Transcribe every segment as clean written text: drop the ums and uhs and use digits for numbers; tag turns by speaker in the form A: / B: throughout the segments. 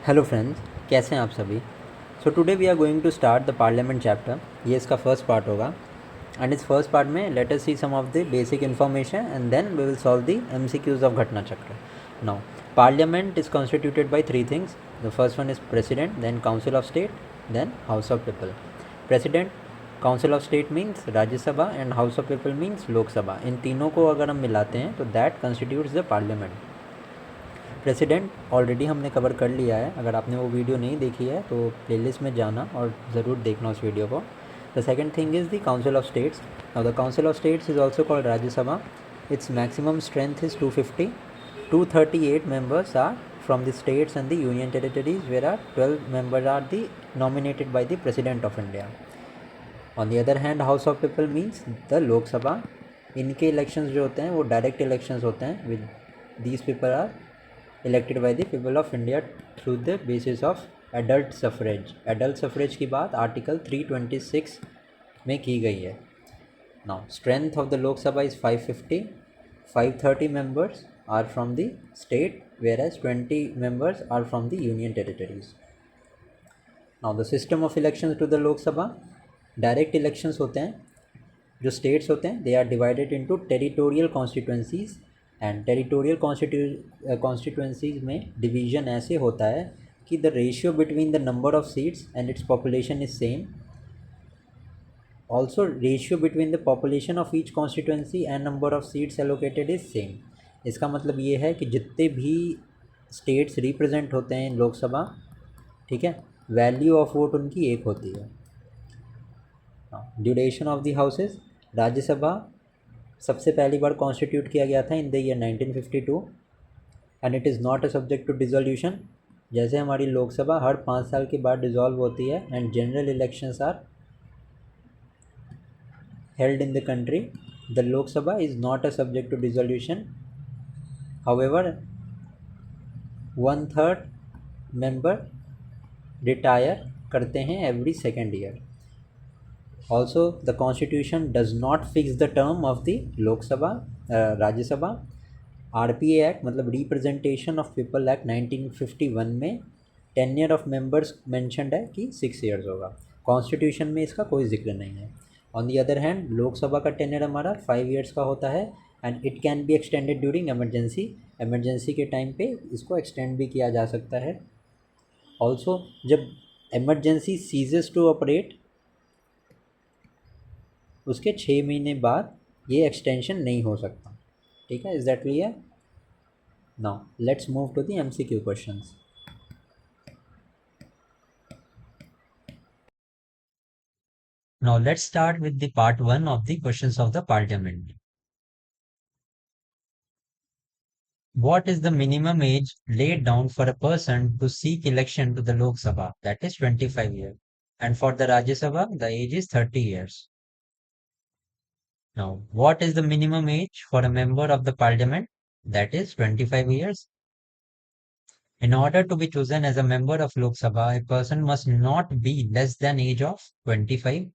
A: Hello friends, कैसे हैं आप सभी। So today we are going to start the parliament chapter. ये इसका फर्स्ट पार्ट होगा एंड इस फर्स्ट पार्ट में let us see some of the basic information and then we will solve the MCQs of Ghatna Chakra. Now parliament is constituted by three things. The first one is president, then council of state, then house of people. President, council of state means Rajya Sabha and house of people means Lok Sabha. इन तीनों को अगर हम मिलाते हैं तो that constitutes the parliament. President already हमने cover कर लिया है, अगर आपने वो वीडियो नहीं देखी है तो प्लेलिस्ट में जाना और ज़रूर देखना उस वीडियो को। The second thing is the council of states. Now the council of states is also called Rajya Sabha. Its maximum strength is 250। 238 members are from the states and the union territories, whereas 12 members are the nominated by the President of India. On the other hand, House of People means the Lok Sabha. इनके elections जो होते हैं वो direct elections होते हैं। With these people are elected by the people of India through the basis of adult suffrage. Adult suffrage की बात article 326 में की गई है। नाउ स्ट्रेंथ ऑफ द लोक सभा is 550। 530 members are from the state, whereas 20 members are from the union territories. Now the system of elections to the Lok Sabha, direct elections होते हैं। जो states होते हैं they are divided into territorial constituencies, and territorial constituencies में division ऐसे होता है कि the ratio between the number of seats and its population is same. Also ratio between the population of each constituency and number of seats allocated is same. इसका मतलब ये है कि जितने भी स्टेट्स रिप्रेजेंट होते हैं लोकसभा, ठीक है, वैल्यू ऑफ वोट उनकी एक होती है। Duration of the houses, Rajya Sabha सबसे पहली बार कॉन्स्टिट्यूट किया गया था in the year 1952 and it is not a subject to dissolution. जैसे हमारी लोकसभा हर 5 साल के बाद डिसॉल्व होती है and general elections are held in the country, the Lok Sabha is not a subject to dissolution. However, 1/3 member retire करते हैं every second year. Also, the constitution does not fix the term of the Lok Sabha, Rajya Sabha. RPA Act मतलब representation of people act 1951 में tenure of members mentioned है कि 6 years होगा। Constitution में इसका कोई जिक्र नहीं है। On the other hand Lok Sabha का टेन्योर हमारा 5 ईयर्स का होता है and it can be extended during emergency. Emergency के टाइम पे इसको एक्सटेंड भी किया जा सकता है। ऑल्सो जब एमरजेंसी सीजेस टू ऑपरेट उसके 6 महीने बाद ये एक्सटेंशन नहीं हो सकता। ठीक है, is that clear? Now let's move to the MCQ questions.
B: Now let's start with the part 1 of the questions of the parliament. What is the minimum age laid down for a person to seek election to the Lok Sabha? That is 25 years. And for the Rajya Sabha, the age is 30 years. Now, what is the minimum age for a member of the parliament? That is 25 years. In order to be chosen as a member of Lok Sabha, a person must not be less than age of 25.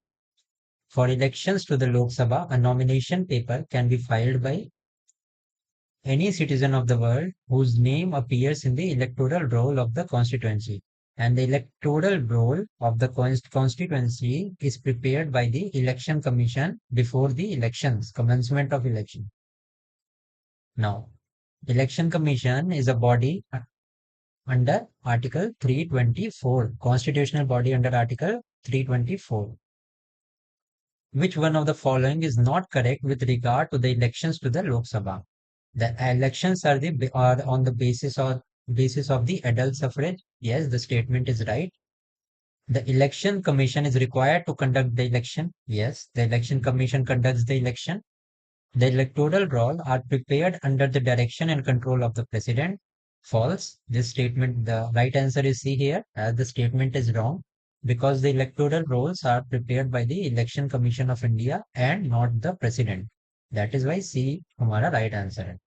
B: For elections to the Lok Sabha, a nomination paper can be filed by any citizen of the world whose name appears in the electoral roll of the constituency. And the electoral roll of the constituency is prepared by the election commission before the elections, commencement of election. Now, election commission is a body under Article 324, constitutional body under Article 324. Which one of the following is not correct with regard to the elections to the Lok Sabha? The elections are on the basis of the adult suffrage. Yes, the statement is right. The election commission is required to conduct the election. Yes, the election commission conducts the election. The electoral roll are prepared under the direction and control of the president. False. This statement, the right answer is C here, as the statement is wrong, because the electoral rolls are prepared by the Election Commission of India and not the president. That is why C हमारा right answer है.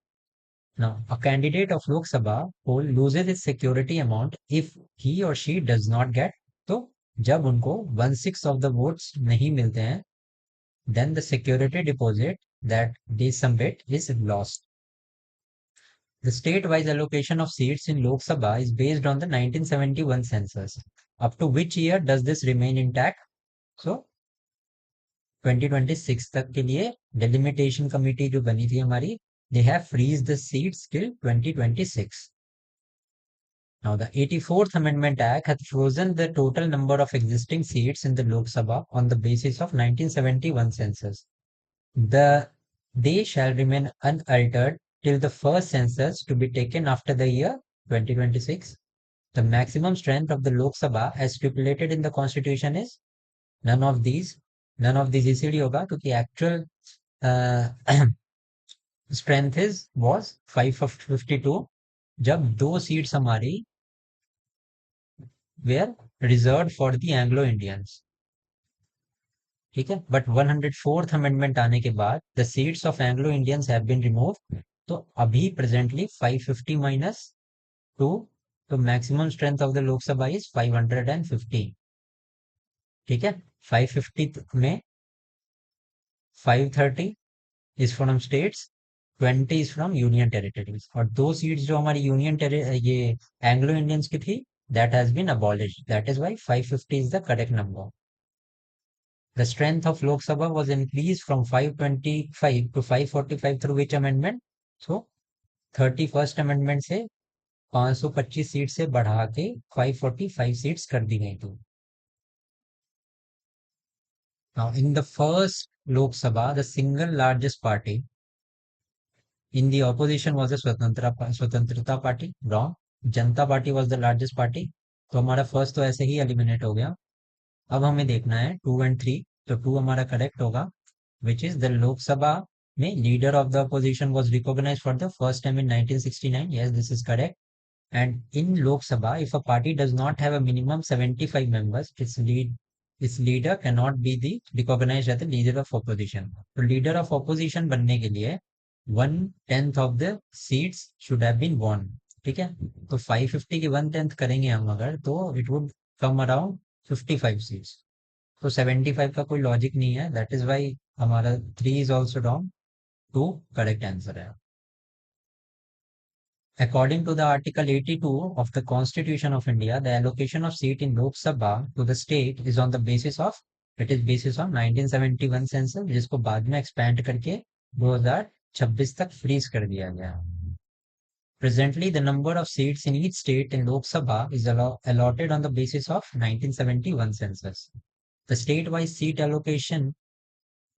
B: Now, a candidate of Lok Sabha poll loses its security amount if he or she does not get, तो जब उनको 1/6 of the votes नहीं मिलते हैं, then the security deposit that they submit is lost. The state-wise allocation of seats in Lok Sabha is based on the 1971 census. Up to which year does this remain intact? So 2026 तक के लिए delimitation committee जो बनी थी हमारी, they have freeze the seats till 2026. Now, the 84th Amendment Act has frozen the total number of existing seats in the Lok Sabha on the basis of 1971 census. They shall remain unaltered till the first census to be taken after the year 2026. The maximum strength of the Lok Sabha as stipulated in the constitution is none of these. None of these इसीलिए होगा क्योंकि actual strength was 552 जब 2 seats हमारी were reserved for the Anglo Indians. ठीक है, but 104th amendment आने के बाद the seats of Anglo Indians have been removed, तो अभी प्रेजेंटली 550 माइनस 2, तो maximum strength of the Lok Sabha is 515. ठीक है, 550 में 530 is from states, 20 is from union territories, और 2 सीट्स जो हमारी ये एंग्लो इंडियंस की थी that has been abolished, that is why 550 is the correct number. The strength of Lok Sabha was increased from 525 to 545 through which amendment? So 31st amendment से 525 seat से बढ़ा के 545 सीट्स कर दी गई थी. Now in the first Lok Sabha, the single largest party in the opposition was the Swatantrata Party. Wrong. Janata Party was the largest party. तो हमारा first तो ऐसे ही एलिमिनेट हो गया. अब हमें देखना है 2 and 3, तो 2 हमारा करेक्ट होगा, which is the Lok Sabha में leader of the opposition was recognized for the first time in 1969. Yes, this is correct. And in Lok Sabha, if a party does not have a minimum 75 members, its leader cannot be the recognized as the leader of opposition. तो leader of opposition बनने के लिए 1/10 of the seats should have been won. ठीक है, तो 550 की 1/10 करेंगे हम अगर, तो it would come around 55 seats. तो 75 का कोई लॉजिक नहीं है, दैट इज वाई हमारा 3 is also wrong, 2 correct answer है. According to the Article 82 of the Constitution of India, the allocation of seat in Lok Sabha to the state is on the basis of, it is basis on 1971 census, जिसको बाद में expand करके 2026 तक freeze कर दिया गया. Presently, the number of seats in each state in Lok Sabha is allotted on the basis of 1971 census. The state-wise seat allocation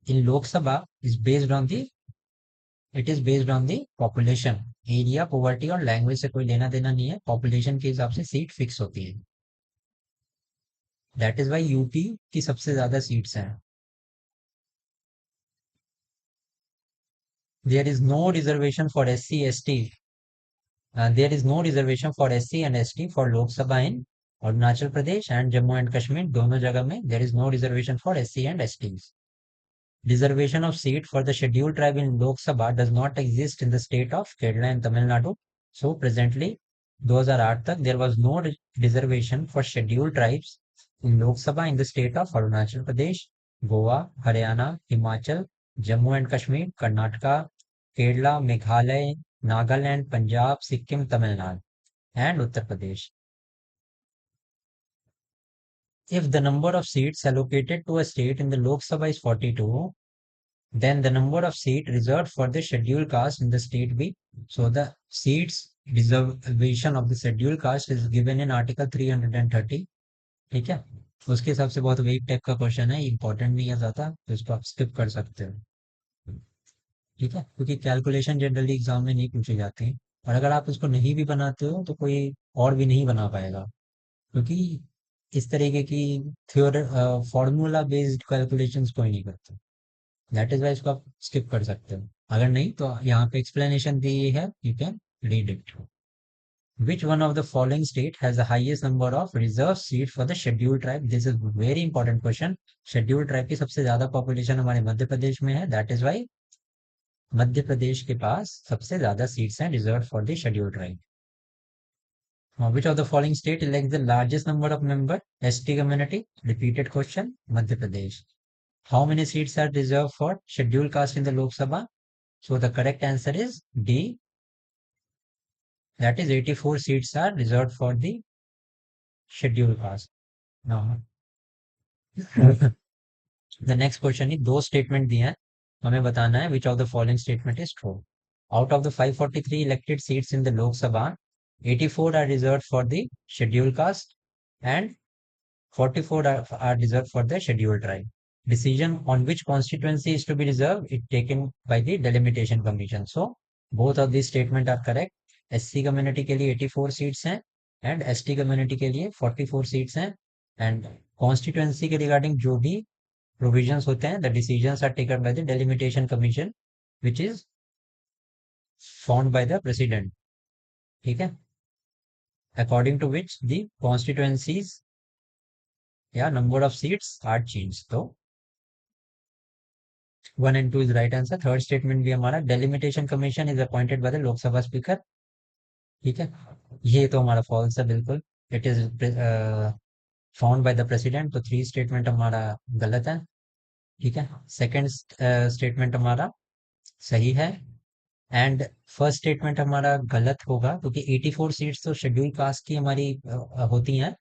B: in Lok Sabha is based on the population. Area, poverty और language से कोई लेना देना नहीं है, population के हिसाब से सीट फिक्स होती है. दैट इज वाई यूपी की सबसे ज्यादा सीट्स हैं. There is no reservation for SC ST. There is no reservation for SC and ST for Lok Sabha in Arunachal Pradesh and Jammu and Kashmir, दोनों जगह में there is no reservation for SC and ST. Reservation of seat for the scheduled tribe in Lok Sabha does not exist in the state of Kerala and Tamil Nadu. So presently, 2008 tak there was no reservation for scheduled tribes in Lok Sabha in the state of Arunachal Pradesh, Goa, Haryana, Himachal, Jammu and Kashmir, Karnataka, Kerala, Meghalaya, Nagaland, Punjab, Sikkim, Tamil Nadu, and Uttar Pradesh. If the number of seats allocated to a state in the Lok Sabha is 42, then the number of seats reserved for the scheduled caste in the state be. So the seats reservation of the scheduled caste is given in Article 330. ठीक है, उसके हिसाब से बहुत वेग type का question है, important नहीं है ज़्यादा, तो इसको आप स्किप कर सकते हो. ठीक है, क्योंकि कैलकुलेशन जनरली एग्जाम में नहीं पूछे जाते हैं, और अगर आप उसको नहीं भी बनाते हो तो कोई और भी नहीं बना पाएगा, क्योंकि इस तरीके की थ्योर फॉर्मूला बेस्ड कैलकुलेशंस कोई नहीं करता. दैट इज वाई इसको आप स्किप कर सकते हो. अगर नहीं तो यहाँ पे एक्सप्लेनेशन दी है, you can read it. Which one of the following state has the highest number of reserved seats for the scheduled tribe? This is very important question. Scheduled tribe की सबसे ज्यादा पॉपुलेशन हमारे मध्य प्रदेश में है, that is Y Madhya Pradesh के पास सबसे ज्यादा seats हैं reserve for the scheduled tribe. Which of the following state elects the largest number of member ST community? Repeated question. Madhya Pradesh. How many seats are reserved for scheduled caste in the Lok Sabha? So the correct answer is D, That is 84 seats are reserved for the scheduled caste. Now, the next question is दो statement दिए हैं, हमें बताना है which of the following statement is true. Out of the 543 elected seats in the Lok Sabha, 84 are reserved for the scheduled caste and 44 are reserved for the scheduled tribe. Decision on which constituency is to be reserved is taken by the delimitation commission. So both of these statement are correct. SC community के लिए 84 seats हैं and ST community के लिए 44 seats हैं and constituency के regarding जो भी provisions होते हैं, the decisions are taken by the delimitation commission which is formed by the president. ठीक है, according to which the constituencies या number of seats are changed. तो 1 and 2 is right answer. Third statement भी हमारा delimitation commission is appointed by the Lok Sabha speaker. ठीक है, ये तो हमारा false है बिल्कुल. It is found by the president. तो 3 statement हमारा गलत है. ठीक है, second statement हमारा सही है and first statement हमारा गलत होगा क्योंकि 84 सीट्स तो शेड्यूल कास्ट की हमारी होती हैं,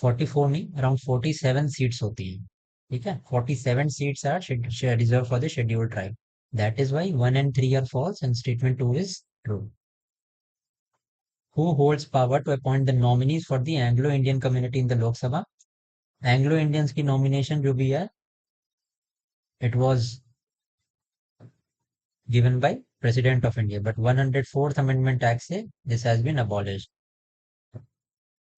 B: 44 नहीं, अराउंड 47 सीट्स होती हैं. ठीक है, 47 seats are reserved for the scheduled tribe. That is why 1 and 3 are false and statement 2 is true. Who holds power to appoint the nominees for the Anglo-Indian community in the Lok Sabha? Anglo-Indians की nomination जो भी है, it was given by President of India, but 104th Amendment Act से this has been abolished.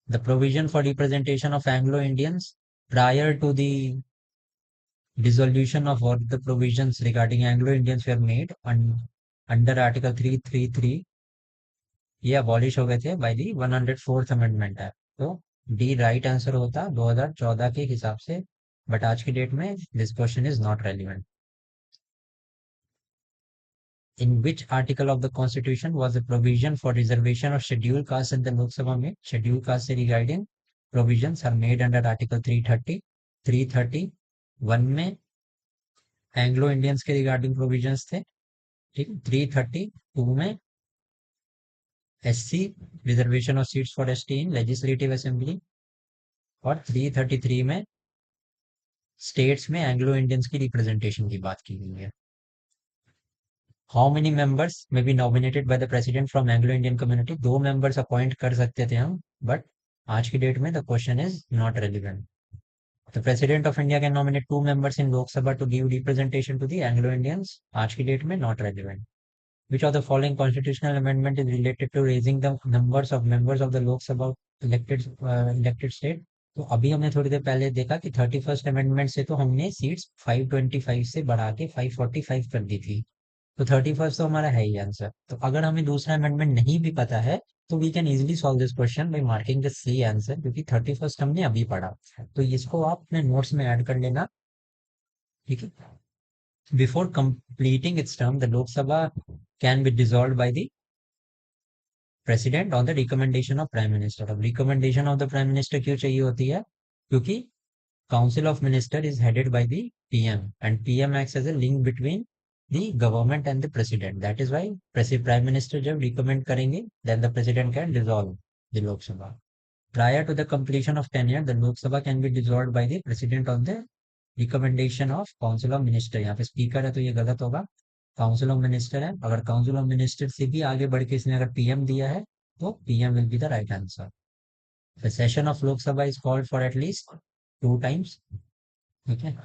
B: The provision for representation of Anglo-Indians prior to the dissolution of all the provisions regarding Anglo-Indians were made under Article 333. ये abolish हो गए थे by the 104th Amendment Act. तो D right answer होता 2014 के हिसाब से, but आज की डेट में this question is not relevant. In which article of the Constitution was the provision for reservation of scheduled caste in the Lok Sabha में? Scheduled caste से regarding provisions are made under Article 330. 331 में Anglo Indians के regarding provisions थे. ठीक, 332 में SC reservation of seats for ST in legislative assembly और 333 में states में एंग्लो इंडियंस की रिप्रेजेंटेशन की बात की गई है. How many members may be nominated by the president from Anglo Indian community? 2 members appoint कर सकते थे हम, बट आज की डेट में the question is not relevant. The President of India can nominate 2 members in Lok Sabha to give representation to the Anglo-Indians. आज की date में not relevant. Which of the following constitutional amendment is related to raising the numbers of members of the Lok Sabha elected state? तो अभी हमने थोड़ी देर पहले देखा कि 31st amendment से तो हमने सीट्स 525 से बढ़ा के 545 कर दी थी. तो 31st तो हमारा है ही आंसर. तो अगर हमें दूसरा अमेंडमेंट नहीं भी पता है तो we can easily solve this question by marking the C answer, क्योंकि 31st हमने अभी पढ़ा. तो इसको आप अपने नोट्स में ऐड कर लेना. ठीक है, before completing its term the Lok Sabha can be dissolved by the president on the recommendation of prime minister. अब recommendation of the prime minister क्यों चाहिए होती है? क्योंकि council of minister is headed by the PM and PM acts as a link between the government and the president. That is why prime minister जब recommend करेंगे then the president can dissolve the Lok Sabha. Prior to the completion of tenure, the Lok Sabha can be dissolved by the president on the recommendation of council of minister. यहाँ पे speaker है तो ये गलत होगा, council of minister है. अगर council of minister से भी आगे बढ़ के इसने अगर PM दिया है तो PM will be the right answer. The session of Lok Sabha is called for at least 2 times. Okay.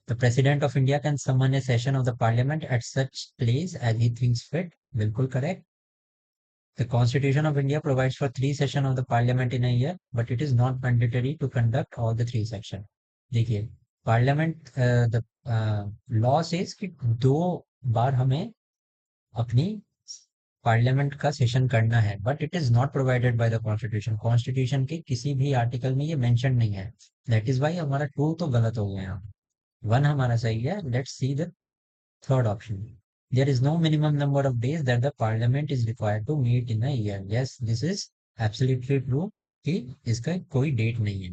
B: The President of India can summon a session of the Parliament at such place as he thinks fit. बिल्कुल correct. The Constitution of India provides for 3 sessions of the Parliament in a year, but it is not mandatory to conduct all the 3 sessions. देखिए, Parliament the law says कि 2 बार हमें अपनी parliament का session करना है, but it is not provided by the constitution. Constitution के किसी भी आर्टिकल में ये मेंशन नहीं है. दैट इज वाई हमारा 2 तो गलत हो गया यहाँ. 1 हमारा सही है. Let's see the third option. There is no minimum number of days that the parliament is required to meet in a year. Yes, this is absolutely true कि इसका कोई डेट नहीं है.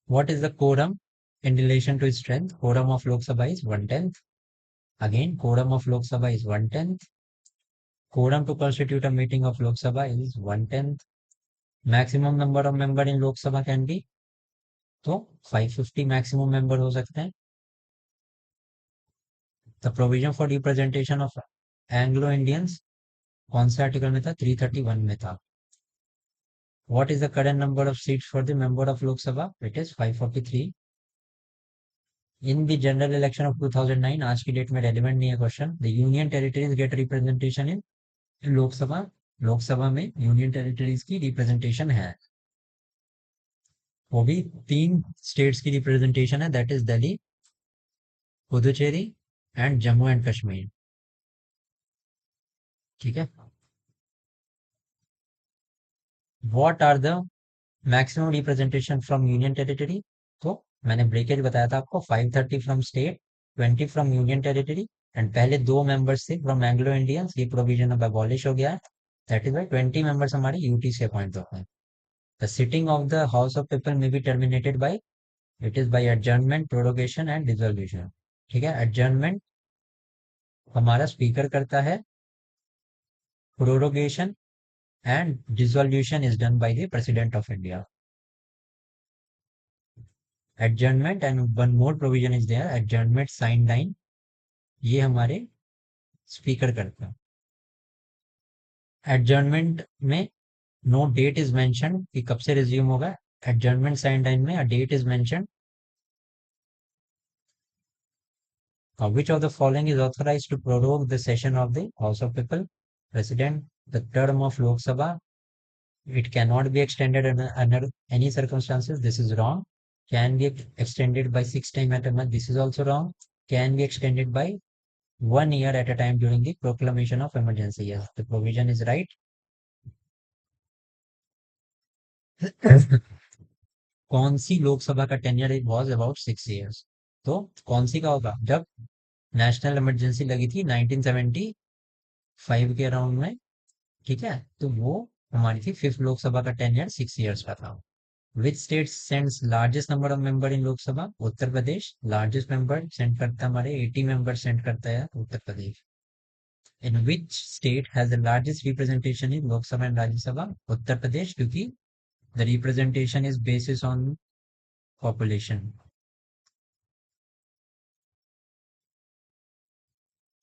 B: What is the quorum in relation to its strength? Quorum of Lok Sabha is 1/10. Again, quorum of Lok Sabha is 1/10. Quorum to constitute a meeting of Lok Sabha is 1/10. Maximum number of member in Lok Sabha can be, तो 550 maximum member हो सकते हैं. The provision for representation of Anglo Indians कौन से article में था? 331 में था. What is the current number of seats for the member of Lok Sabha? It is 543. In the general election of 2009, आज की डेट में रेलिवेंट नहीं है question, the union territories get representation in Lok Sabha. Lok Sabha में यूनियन टेरिटरीज की रिप्रेजेंटेशन है, वो भी 3 स्टेट्स की रिप्रेजेंटेशन है, that is Delhi, Puducherry and Jammu and Kashmir. ठीक है. What are the maximum representation from union territory? तो मैंने ब्रेकेज बताया था आपको, 530 from state, 20 from union territory, and पहले 2 मेंबर्स थे फ्रॉम एंग्लो इंडियंस, ये प्रोविजन अब अबॉलिश हो गया है. दैट इज वाई 20 मेंबर्स हमारे यूटी से अपॉइंट होते हैं. The sitting of the house of people may be terminated bye, it is by adjournment, prorogation and dissolution. ठीक है. एडजर्नमेंट हमारा स्पीकर करता है, prorogation and dissolution is done by the President of India. Adjournment and one more provision is there, adjournment sign line, ये हमारे speaker करते हैं. Adjournment में नो डेट इज मेंशन कि कब से रिज्यूम होगा. एडजर्नमेंट साइन लाइन में a date is mention. Which of the following is authorized to prorogue the session of the House of People? President, the term of Lok Sabha, it cannot be extended under any circumstances. This is wrong. Can be extended by 6 times at a month. This is also wrong. Can be extended by 1 year at a time during the proclamation of emergency. Yes, the provision is right. कौन सी लोकसभा का tenure was about 6 years? तो कौन सी का होगा? जब national emergency लगी थी 1975 के अराउंड में. ठीक है. तो वो हमारी थी 5th लोकसभा का टेन्योर 6 इयर्स का था. Which state sends largest number of member in Lok Sabha? Uttar Pradesh. Largest member send करता है हमारे 80 मेंबर सेंड करता है Uttar Pradesh. In which state has the largest representation in Lok Sabha and Rajya Sabha? Uttar Pradesh, क्योंकि the representation is basis on population.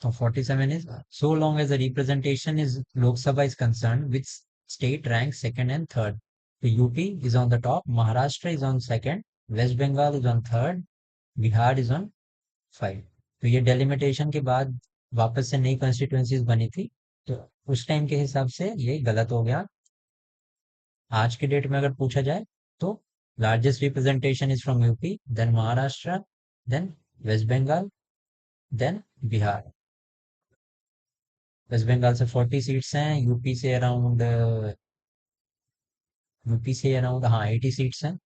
B: So 47 is, so long as the representation is Lok Sabha is concerned, which state ranks second and third? So UP is on the top, Maharashtra is on second, West Bengal is on third, Bihar is on 5. तो ये delimitation के बाद वापस से नई constituencies बनी थी, तो उस टाइम के हिसाब से ये गलत हो गया. आज के डेट में अगर पूछा जाए तो largest representation is from UP, then Maharashtra, then West Bengal, then Bihar. West Bengal से 40 सीट्स हैं, यूपी से अराउंड हाँ 80 सीट्स हैं,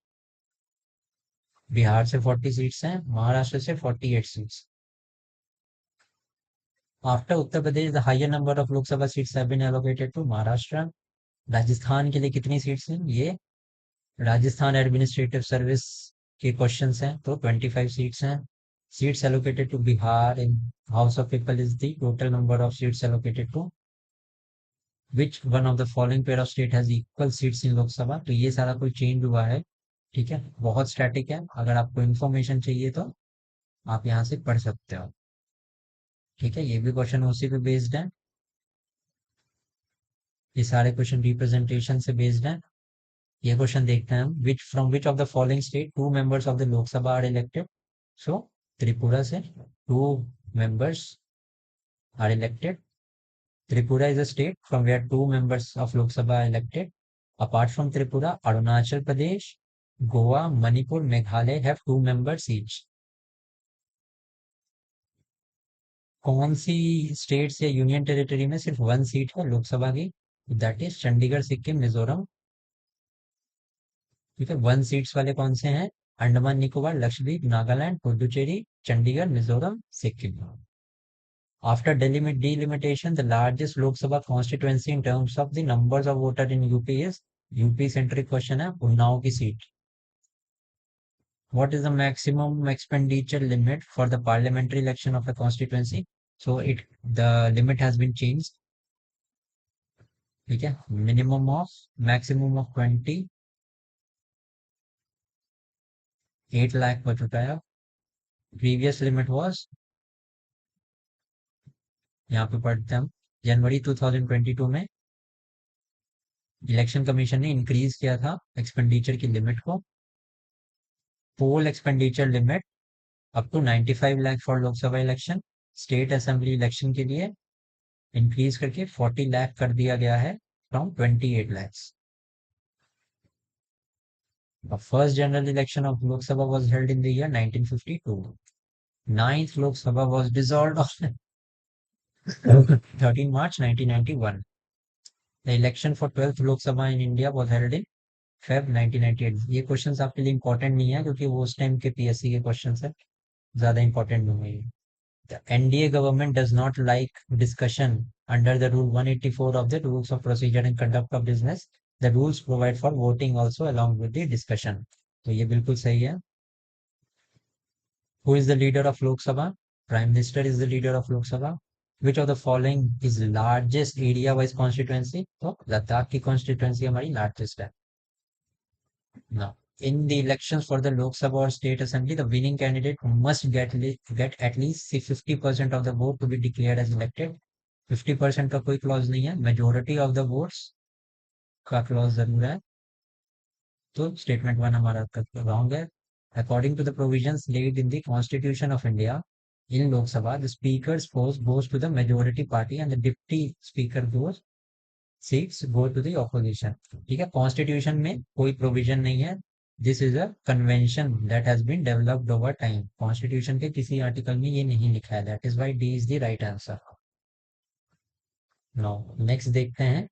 B: बिहार से 40 सीट्स हैं, महाराष्ट्र से 48 seats. After Uttar Pradesh the higher number of Lok Sabha seats have been allocated to Maharashtra. Rajasthan के लिए कितनी सीट्स हैं? ये राजस्थान एडमिनिस्ट्रेटिव सर्विस के क्वेश्चंस हैं, तो 25 सीट्स हैं. Seats allocated to Bihar in house of people is the total number of seats allocated to. Which one of the following pair of state has equal seats in Lok Sabha? तो ये सारा कोई change हुआ है. ठीक है. बहुत स्टैटिक है. अगर आपको इन्फॉर्मेशन चाहिए तो आप यहाँ से पढ़ सकते हो. ठीक है. ये भी क्वेश्चन उसी पे बेस्ड है. ये सारे क्वेश्चन रिप्रेजेंटेशन से बेस्ड हैं. ये क्वेश्चन देखते हैं हम. Which of the following state 2 members of the Lok Sabha are elected? So Tripura से 2 members are elected. Tripura is a state from where 2 members of Lok Sabha are elected. Apart from Tripura, Arunachal Pradesh, Goa, Manipur, Meghalaya have 2 members each. कौन सी states या union territory में सिर्फ 1 seat है लोकसभा की? That is Chandigarh, Sikkim, Mizoram. ठीक है. 1 seats वाले कौन से हैं? Andaman Nicobar, Lakshadweep, Nagaland, Puducherry, Chandigarh, Mizoram, Sikkim. After delimitation, the largest Lok Sabha constituency in terms of the numbers of voters in UP is, UP centric question है, उन्नाव की seat. What is the maximum expenditure limit for the parliamentary election of a constituency? So the limit has been changed. ठीक है, minimum of maximum of 28 lakh हो चुका है। Previous limit was, यहाँ पे पढ़ते हैं हम, जनवरी 2022 में इलेक्शन कमीशन ने इंक्रीज किया था एक्सपेंडिचर की लिमिट को, poll expenditure limit up to 95 lakh for Lok Sabha election, state assembly election के लिए इंक्रीज करके 40 लाख कर दिया गया है from 28 lakhs. The first general election of Lok Sabha was held in the year 1952. Ninth Lok Sabha was dissolved on 13 March 1991. The election for 12th Lok Sabha in India was held in Feb 1998. ये questions आपके लिए important नहीं है क्योंकि वो उस time के PSC के क्वेश्चंस है, ज्यादा इंपॉर्टेंट नहीं है। The NDA government does not like discussion under the Rule 184 of the Rules of Procedure and Conduct of Business. The rules provide for voting also along with the discussion. तो ये बिल्कुल सही है। Who is the leader of Lok Sabha? Prime Minister is the leader of Lok Sabha. Which of the following is largest area-wise constituency? तो लद्दाख की constituency हमारी largest है। Now, in the elections for the Lok Sabha or State Assembly, the winning candidate must get at least 50% of the vote to be declared as elected. 50% का कोई clause नहीं है, majority of the votes का clause जरूर है। तो statement one हमारा wrong है। According to the provisions laid in the constitution of India, in Lok Sabha, the speaker's post goes to the majority party and the deputy speaker goes seats go to the opposition. ठीक है, constitution में कोई provision नहीं है, this is a convention that has been developed over time. Constitution के किसी article में ये नहीं लिखा है, that is why D is the right answer. Now next देखते हैं